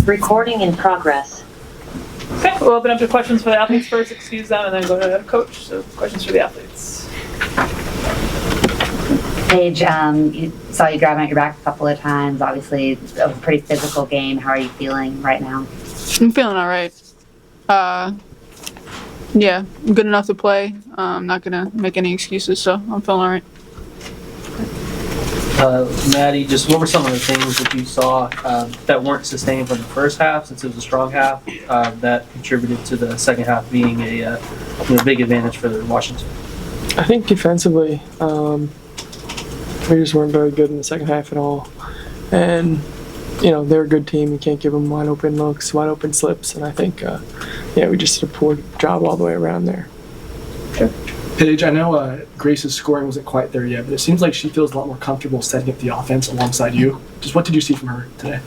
Recording in progress. Okay, we'll open up to questions for the athletes first, excuse them, and then go to the coach. So questions for the athletes. Paige, you saw you grabbing at your back a couple of times. Obviously, a pretty physical game. How are you feeling right now? I'm feeling all right. Yeah, I'm good enough to play. I'm not going to make any excuses, so I'm feeling all right. Maddie, just what were some of the things that you saw that weren't sustained from the first half, since it was a strong half, that contributed to the second half being a big advantage for Washington? I think defensively, we just weren't very good in the second half at all. And, they're a good team. You can't give them wide open looks, wide open slips. And I think, we just did a poor job all the way around there. Okay. Paige, I know Grace's scoring wasn't quite there yet, but it seems like she feels a lot more comfortable setting up the offense alongside you. Just what did you see from her today?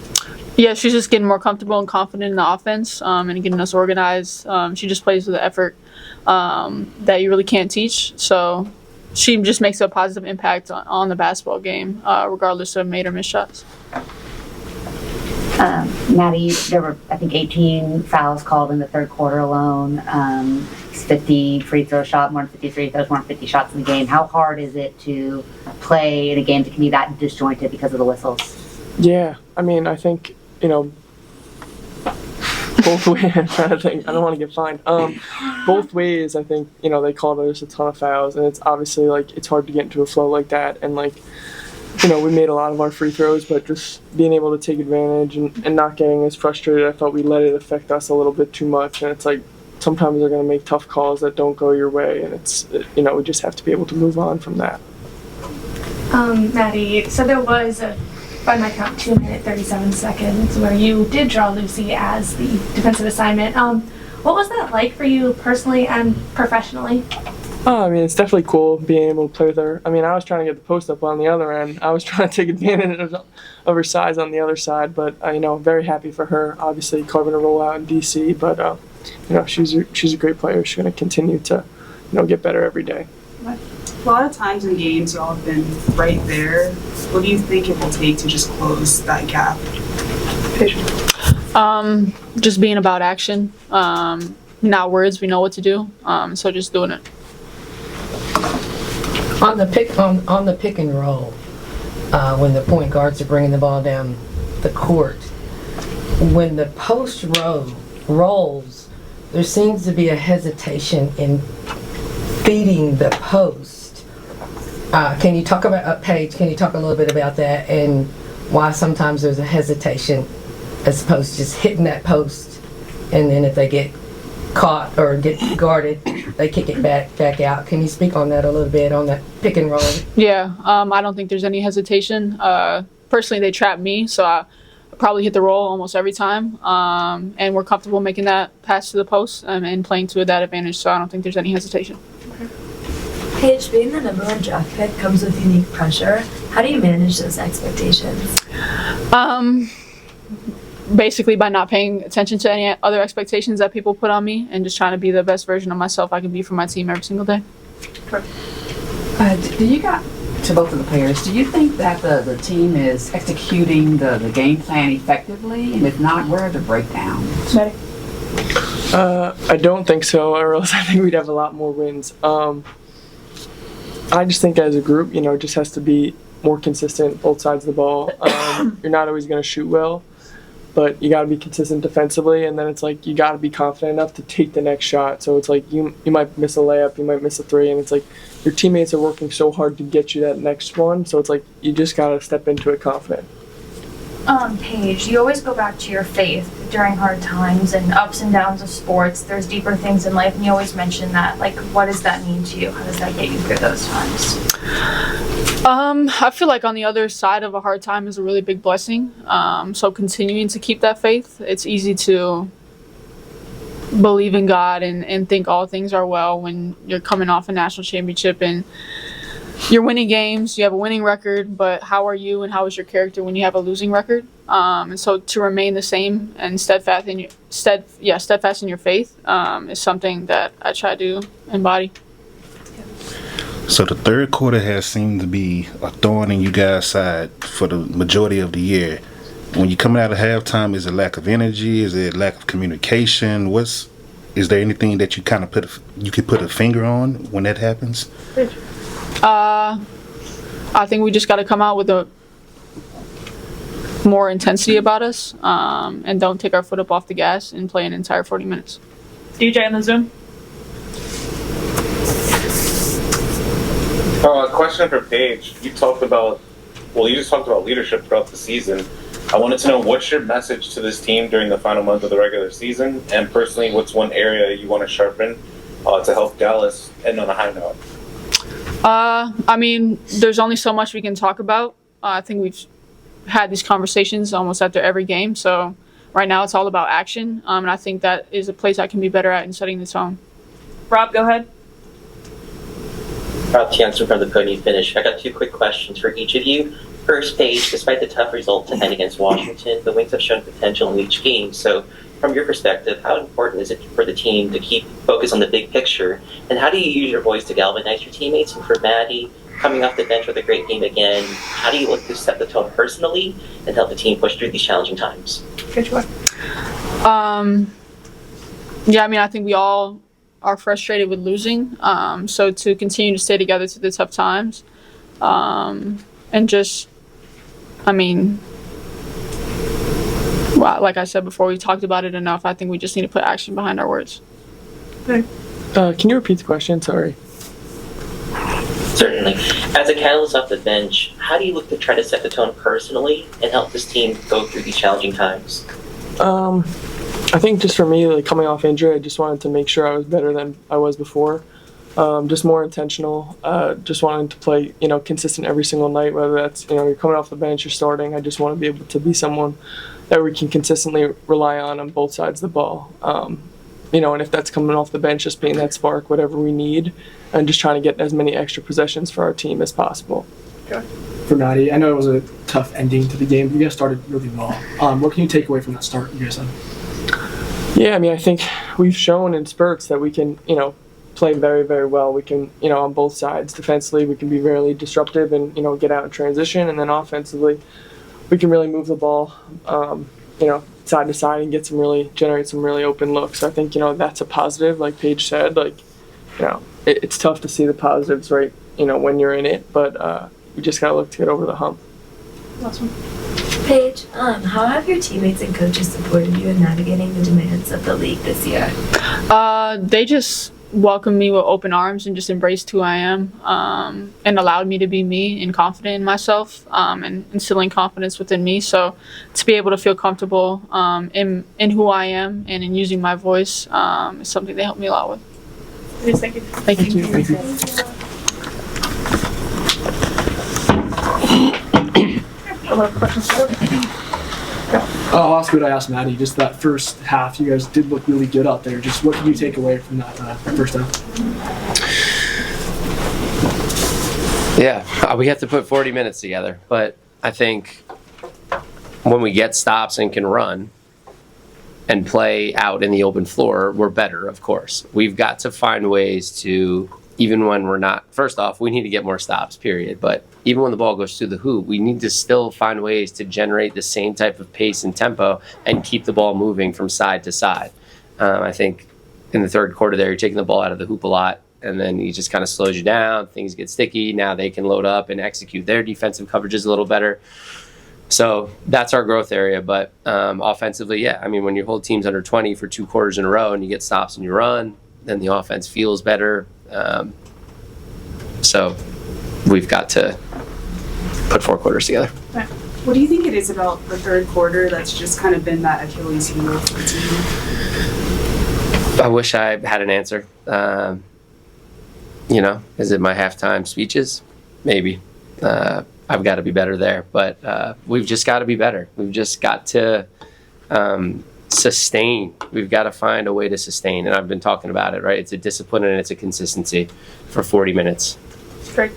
Yeah, she's just getting more comfortable and confident in the offense and getting us organized. She just plays with the effort that you really can't teach. So she just makes a positive impact on the basketball game, regardless of made or missed shots. Maddie, there were, I think, 18 fouls called in the third quarter alone. 50 free throw shot, more than 50 free throws, more than 50 shots in the game. How hard is it to play in a game that can be that disjointed because of the whistles? Yeah, I think, both ways. I'm trying to think. I don't want to get fined. Both ways, I think, they called us a ton of fouls, and it's obviously, it's hard to get into a flow like that. And, we made a lot of our free throws, but just being able to take advantage and not getting as frustrated, I felt we let it affect us a little bit too much. And it's sometimes they're going to make tough calls that don't go your way, and it's, we just have to be able to move on from that. Maddie, so there was by my count, 2 minute 37 seconds where you did draw Lucy as the defensive assignment. What was that like for you personally and professionally? It's definitely cool being able to play with her. I was trying to get the post up on the other end. I was trying to take advantage of her size on the other side, but very happy for her. Obviously, carving a role out in DC, but she's a great player. She's going to continue to get better every day. A lot of times in games, y'all have been right there. What do you think it will take to just close that gap? Just being about action, not words. We know what to do, so just doing it. On the pick and roll, when the point guards are bringing the ball down the court, when the post rolls, there seems to be a hesitation in feeding the post. Can you talk about Paige? Can you talk a little bit about that and why sometimes there's a hesitation as opposed to just hitting that post, and then if they get caught or get guarded, they kick it back out. Can you speak on that a little bit, on that pick and roll? Yeah, I don't think there's any hesitation. Personally, they trap me, so I probably hit the roll almost every time, and we're comfortable making that pass to the post and playing to that advantage, so I don't think there's any hesitation. Paige, being the #1 draft pick comes with unique pressure. How do you manage those expectations? Basically by not paying attention to any other expectations that people put on me and just trying to be the best version of myself I can be for my team every single day. Do you got, to both of the players, do you think that the team is executing the game plan effectively? And if not, where are the breakdowns? I don't think so, or else I think we'd have a lot more wins. I just think as a group, it just has to be more consistent both sides of the ball. You're not always going to shoot well, but you got to be consistent defensively, and then it's you got to be confident enough to take the next shot. So it's you might miss a layup, you might miss a three, and it's your teammates are working so hard to get you that next one. So it's you just got to step into it confident. Paige, you always go back to your faith during hard times and ups and downs of sports. There's deeper things in life, and you always mention that. What does that mean to you? How does that get you through those times? I feel on the other side of a hard time is a really big blessing. So continuing to keep that faith, it's easy to believe in God and think all things are well when you're coming off a national championship and you're winning games, you have a winning record, but how are you and how is your character when you have a losing record? And so to remain the same and steadfast in your faith is something that I try to embody. So the third quarter has seemed to be a thorn in you guys' side for the majority of the year. when you're coming out of halftime, is it lack of energy? Is it lack of communication? Is there anything that you kind of you could put a finger on when that happens? I think we just got to come out with a more intensity about us, and don't take our foot up off the gas and play an entire 40 minutes. DJ on the Zoom. Question for Paige. You just talked about leadership throughout the season. I wanted to know, what's your message to this team during the final month of the regular season? And personally, what's one area you want to sharpen to help Dallas end on a high note? I mean, there's only so much we can talk about. I think we've had these conversations almost after every game. So right now it's all about action. And I think that is a place I can be better at in setting the tone. Rob, go ahead. Rob Jansen from the Podium Finish. I got two quick questions for each of you. First, Paige, despite the tough result tonight against Washington, the Wings have shown potential in each game. So from your perspective, how important is it for the team to keep focus on the big picture? And how do you use your voice to galvanize your teammates? And for Maddie, coming off the bench with a great game again, how do you look to set the tone personally and help the team push through these challenging times? Good choice. Yeah, I mean, I think we all are frustrated with losing. So to continue to stay together through the tough times, and just, I mean, well, like I said before, we talked about it enough. I think we just need to put action behind our words. Can you repeat the question? Sorry. Certainly. As a catalyst off the bench, how do you look to try to set the tone personally and help this team go through these challenging times? I think just for me, like coming off injury, I just wanted to make sure I was better than I was before. Just more intentional. Just wanting to play, consistent every single night. Whether that's, you're coming off the bench, you're starting. I just want to be able to be someone that we can consistently rely on both sides of the ball. And if that's coming off the bench, just being that spark, whatever we need, and just trying to get as many extra possessions for our team as possible. Okay. For Maddie, I know it was a tough ending to the game. You guys started really well. What can you take away from that start you guys had? Yeah, I mean, I think we've shown in spurts that we can, play very, very well. We can, on both sides. Defensively, we can be really disruptive and, get out in transition. And then offensively, we can really move the ball, side to side and generate some really open looks. I think, that's a positive. Like Paige said, it's tough to see the positives, right, when you're in it. But we just got to look to get over the hump. Awesome. Paige, how have your teammates and coaches supported you in navigating the demands of the league this year? They just welcomed me with open arms and just embraced who I am, and allowed me to be me and confident in myself, and instilling confidence within me. So to be able to feel comfortable in who I am and in using my voice is something they helped me a lot with. Yes, thank you. Thank you. Thank you. A lot of questions. I'll ask what I asked Maddie. Just that first half, you guys did look really good out there. Just what can you take away from that first half? Yeah, we have to put 40 minutes together. But I think when we get stops and can run and play out in the open floor, we're better, of course. We've got to find ways to, even when we're not, first off, we need to get more stops, period. But even when the ball goes through the hoop, we need to still find ways to generate the same type of pace and tempo and keep the ball moving from side to side. I think in the third quarter there, you're taking the ball out of the hoop a lot, and then he just kind of slows you down. Things get sticky. Now they can load up and execute their defensive coverages a little better. So that's our growth area. But offensively, yeah, I mean, when your whole team's under 20 for 2 quarters in a row and you get stops and you run, then the offense feels better. So we've got to put 4 quarters together. What do you think it is about the third quarter that's just kind of been that Achilles heel for the team? I wish I had an answer. Is it my halftime speeches? Maybe. I've got to be better there. But we've just got to be better. We've just got to sustain. We've got to find a way to sustain. And I've been talking about it, right? It's a discipline and it's a consistency for 40 minutes. Great.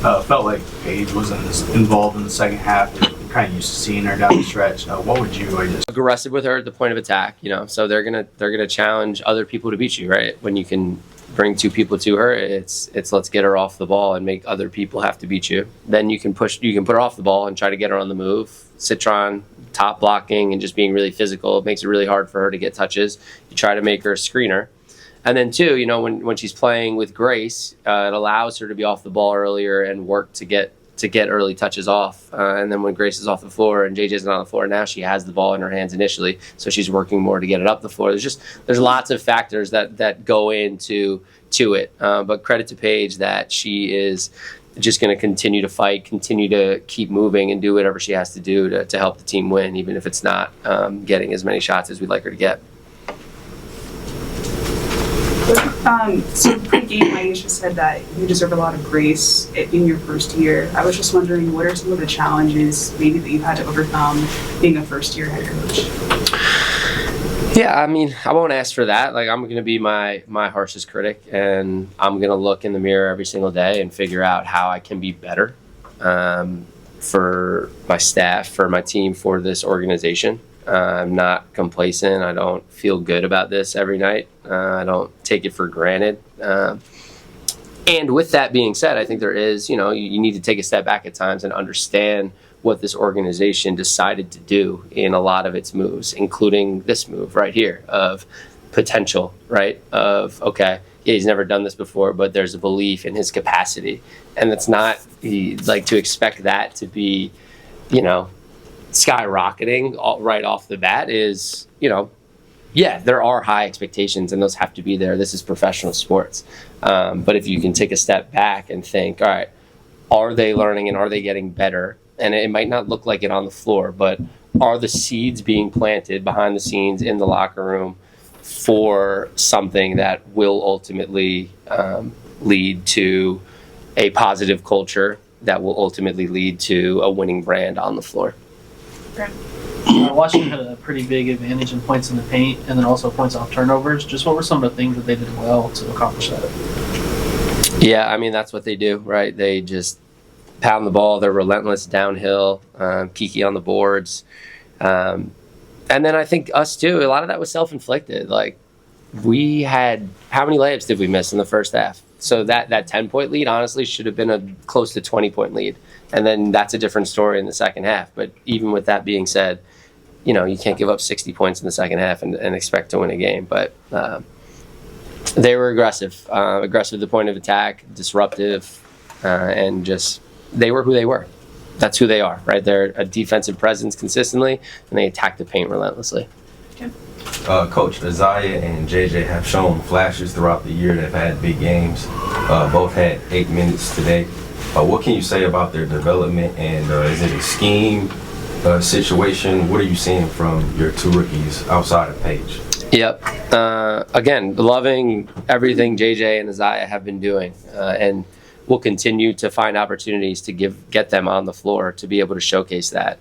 Felt like Paige wasn't as involved in the second half. You're kind of used to seeing her down the stretch. What would you aggressive with her at the point of attack? So they're gonna challenge other people to beat you, right? When you can bring two people to her. It's let's get her off the ball and make other people have to beat you. Then you can put her off the ball and try to get her on the move. Citron, top blocking and just being really physical. It makes it really hard for her to get touches. You try to make her a screener. And then two, you know, when she's playing with Grace, it allows her to be off the ball earlier and work to get early touches off. And then when Grace is off the floor and JJ's not on the floor, now she has the ball in her hands initially, so she's working more to get it up the floor. There's lots of factors that go into it. But credit to Paige that she is just going to continue to fight, continue to keep moving, and do whatever she has to do to help the team win, even if it's not getting as many shots as we'd like her to get. So pre-game, Aisha said that you deserve a lot of grace in your first year. I was just wondering, what are some of the challenges maybe that you've had to overcome being a first-year head coach? Yeah, I mean, I won't ask for that. Like, I'm going to be my harshest critic, and I'm going to look in the mirror every single day and figure out how I can be better for my staff, for my team, for this organization. I'm not complacent. I don't feel good about this every night. I don't take it for granted. And with that being said, I think there is, you need to take a step back at times and understand what this organization decided to do in a lot of its moves, including this move right here of potential, right? Of, okay, yeah, he's never done this before, but there's a belief in his capacity. And it's not like to expect that to be, skyrocketing right off the bat is, yeah, there are high expectations and those have to be there. This is professional sports. But if you can take a step back and think, all right, are they learning and are they getting better? And it might not look like it on the floor, but are the seeds being planted behind the scenes in the locker room for something that will ultimately lead to a positive culture that will ultimately lead to a winning brand on the floor? Washington had a pretty big advantage in points in the paint and then also points off turnovers. Just what were some of the things that they did well to accomplish that? Yeah, I mean, that's what they do, right? They just pound the ball. They're relentless downhill, peaky on the boards. And then I think us too, a lot of that was self-inflicted. Like, we had, how many layups did we miss in the first half? So that 10-point lead honestly should have been a close to 20-point lead. And then that's a different story in the second half. But even with that being said, you can't give up 60 points in the second half and expect to win a game. But they were aggressive to the point of attack, disruptive, and just they were who they were. That's who they are, right? They're a defensive presence consistently, and they attack the paint relentlessly. Coach, Isaiah and JJ have shown flashes throughout the year. They've had big games. Both had 8 minutes today. What can you say about their development, and is it a scheme situation? What are you seeing from your two rookies outside of Paige? Yep. Again, loving everything JJ and Isaiah have been doing, and we'll continue to find opportunities to get them on the floor to be able to showcase that.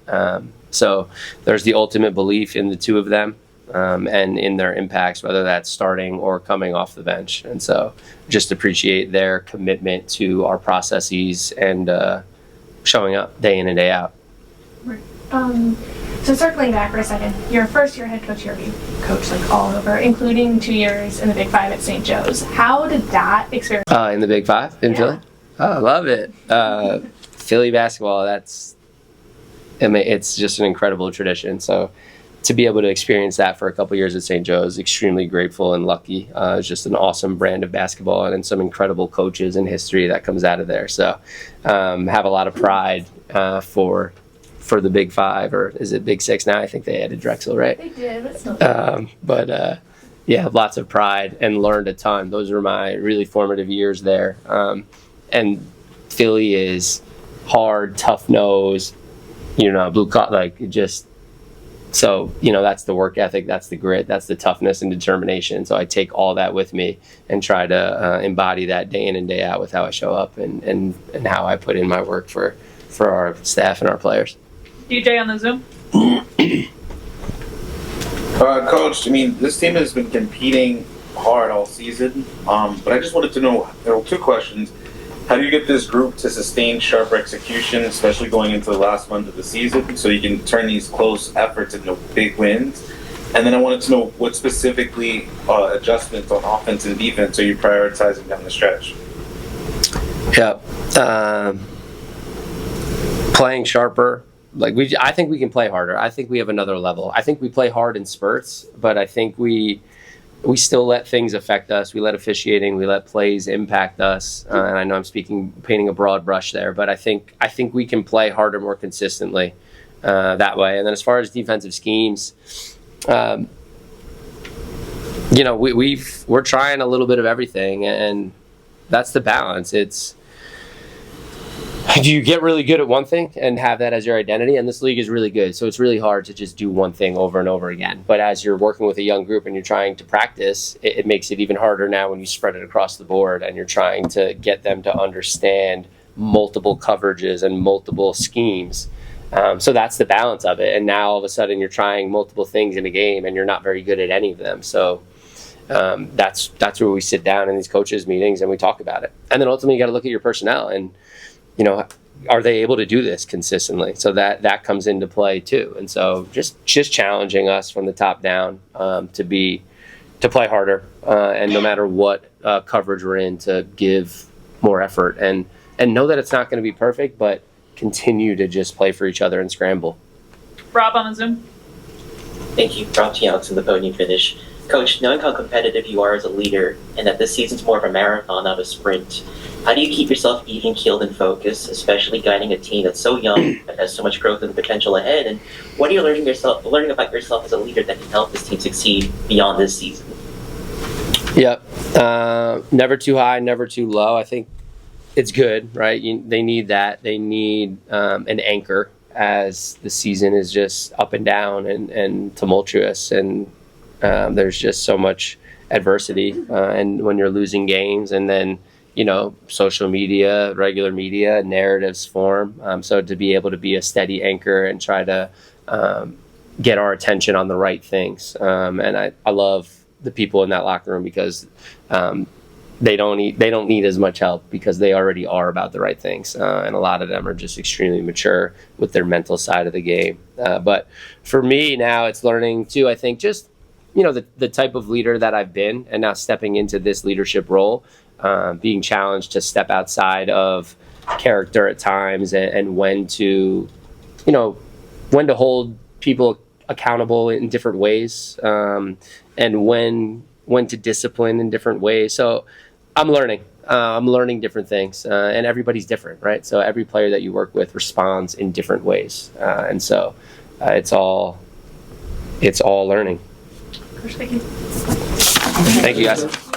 So there's the ultimate belief in the two of them. And in their impacts, whether that's starting or coming off the bench. And so just appreciate their commitment to our processes and showing up day in and day out. Right. So circling back for a second, your first year head coach, you coached like all over, including 2 years in the Big Five at St. Joe's. How did that experience? In the Big Five in Philly? Oh, I love it. Philly basketball, it's just an incredible tradition. So to be able to experience that for a couple years at St. Joe's, extremely grateful and lucky. It's just an awesome brand of basketball and some incredible coaches and history that comes out of there. So have a lot of pride for the Big Five, or is it Big Six now? I think they added Drexel, right? They did, but still. Yeah, lots of pride and learned a ton. Those were my really formative years there. And Philly is hard, tough nose, blue collar, like just. So, that's the work ethic, that's the grit, that's the toughness and determination. So I take all that with me and try to embody that day in and day out with how I show up and how I put in my work for our staff and our players. DJ on the Zoom. Coach, this team has been competing hard all season, but I just wanted to know, there are two questions. How do you get this group to sustain sharp execution, especially going into the last month of the season, so you can turn these close efforts into big wins? And then I wanted to know what specifically adjustments on offense and defense are you prioritizing down the stretch? Yep. Playing sharper. I think we can play harder. I think we have another level. I think we play hard in spurts, but I think we still let things affect us. We let officiating, we let plays impact us. And I know I'm painting a broad brush there, but I think we can play harder more consistently that way. And then as far as defensive schemes, we're trying a little bit of everything, and that's the balance. Do you get really good at one thing and have that as your identity? And this league is really good, so it's really hard to just do one thing over and over again. But as you're working with a young group and you're trying to practice, it makes it even harder now when you spread it across the board and you're trying to get them to understand multiple coverages and multiple schemes. So that's the balance of it. And now all of a sudden you're trying multiple things in a game and you're not very good at any of them. So that's where we sit down in these coaches meetings and we talk about it. And then ultimately you got to look at your personnel and, are they able to do this consistently? So that comes into play too. And so just challenging us from the top down to play harder and no matter what coverage we're in, to give more effort and know that it's not going to be perfect, but continue to just play for each other and scramble. Rob on the Zoom. Thank you. Rob T. Alex in the podium finish. Coach, knowing how competitive you are as a leader and that this season's more of a marathon, not a sprint, how do you keep yourself even-keeled and focused, especially guiding a team that's so young but has so much growth and potential ahead? And what are you learning about yourself as a leader that can help this team succeed beyond this season? Yep. Never too high, never too low. I think it's good, right? They need that. They need an anchor as the season is just up and down and tumultuous, and there's just so much adversity. And when you're losing games, and then social media, regular media, narratives form. So to be able to be a steady anchor and try to get our attention on the right things. And I love the people in that locker room because they don't need as much help because they already are about the right things. And a lot of them are just extremely mature with their mental side of the game. But for me now, it's learning too, I think, just the type of leader that I've been, and now stepping into this leadership role, being challenged to step outside of character at times and when to hold people accountable in different ways, and when to discipline in different ways. So I'm learning different things, and everybody's different, right? So every player that you work with responds in different ways, and so it's all learning. Coach, thank you. Thank you, guys.